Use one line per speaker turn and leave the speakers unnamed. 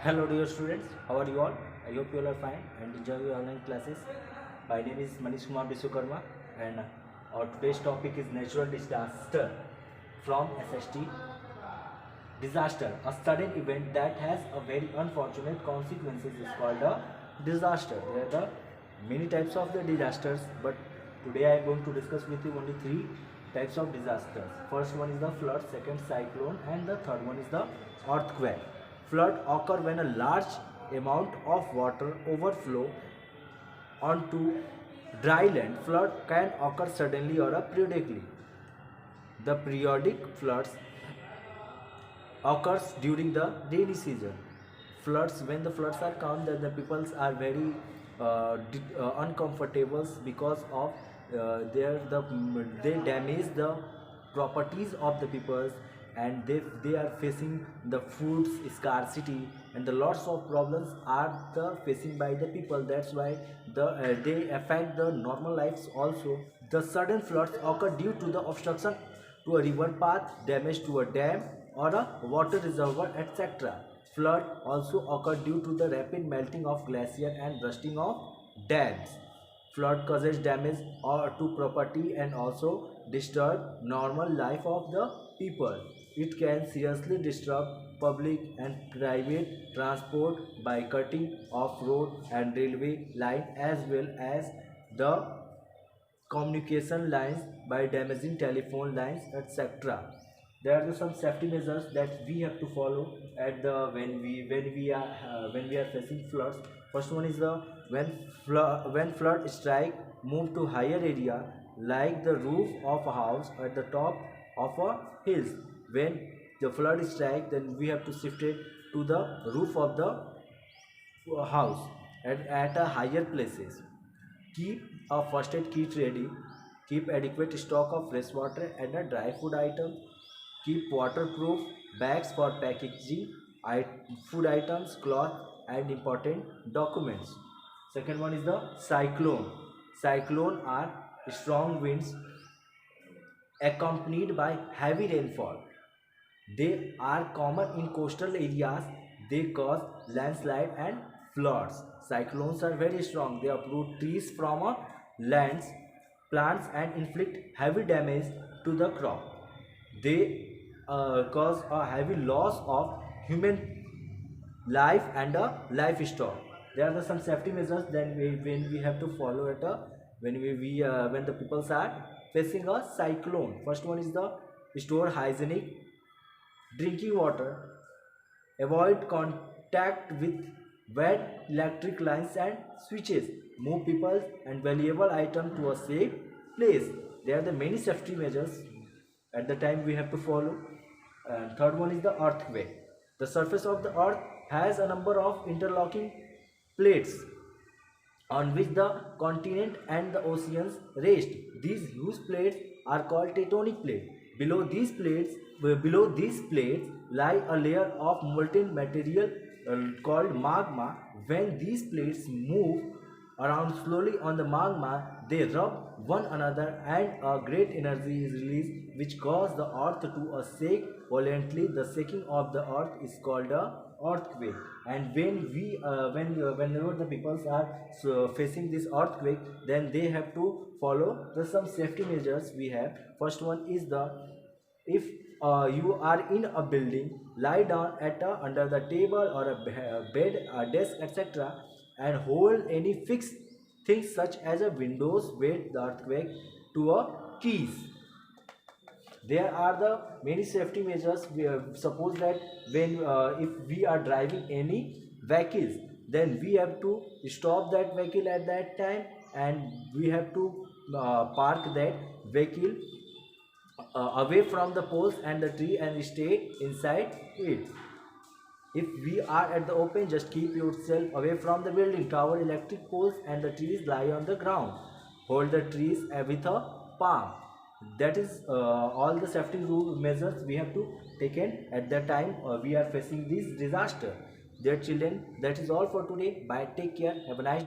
Hello dear students, how are you all? I hope you all are fine and enjoy your online classes. My name is Manish Kumar Biswakarma and our today's topic is natural disaster from SST. Disaster, a sudden event that has a very unfortunate consequences is called a disaster. There are the many types of the disasters, but today I am going to discuss with you only three types of disasters. First one is the flood, second cyclone, and the third one is the earthquake. Flood occur when a large amount of water overflow onto dry land. Flood can occur suddenly or periodically. The periodic floods occurs during the rainy season. Floods, when the floods are come, then the peoples are very uncomfortable because of they damage the properties of the peoples, and they are facing the food scarcity, and the lots of problems are the facing by the people. That's why they affect the normal lives also. The sudden floods occur due to the obstruction to a river path, damage to a dam or a water reservoir, etc. Flood also occur due to the rapid melting of glacier and bursting of dams. Flood causes damage to property and also disturb normal life of the people. It can seriously disrupt public and private transport by cutting off road and railway line, as well as the communication lines by damaging telephone lines, etc. There are some safety measures that we have to follow at the when we are facing floods. First one is the when flood strike, move to higher area like the roof of a house at the top of a hills. When the flood strike, then we have to shift it to the roof of the house at a higher places. Keep a first aid kit ready. Keep adequate stock of fresh water and a dry food item. Keep waterproof bags for packaging food items, cloth, and important documents. Second one is the cyclone. Cyclone are strong winds accompanied by heavy rainfall. They are common in coastal areas. They cause landslide and floods. Cyclones are very strong. They uproot trees from lands, plants, and inflict heavy damage to the crop. They cause a heavy loss of human life and livestock. There are some safety measures then when we have to follow it when the peoples are facing a cyclone. First one is the store hygienic drinking water, avoid contact with wet electric lines and switches, move people and valuable items to a safe place. There are the many safety measures at the time we have to follow. And third one is the earthquake. The surface of the earth has a number of interlocking plates on which the continent and the oceans rest. These huge plates are called tectonic plates. Below these plates lie a layer of molten material called magma. When these plates move around slowly on the magma, they rub one another and a great energy is released, which causes the earth to shake violently. The shaking of the earth is called a earthquake. And whenever the peoples are facing this earthquake, then they have to follow some safety measures we have. First one is the if you are in a building, lie down under the table or a bed, a desk, etc., and hold any fixed things such as a windows, weight the earthquake to a keys. There are the many safety measures. Suppose that when if we are driving any vehicles, then we have to stop that vehicle at that time, and we have to park that vehicle away from the poles and the tree and stay inside it. If we are at the open, just keep yourself away from the building, tower, electric poles, and the trees lie on the ground. Hold the trees with a palm. That is all the safety rule measures we have to taken at the time we are facing this disaster. Dear children, that is all for today. Bye. Take care. Have a nice day.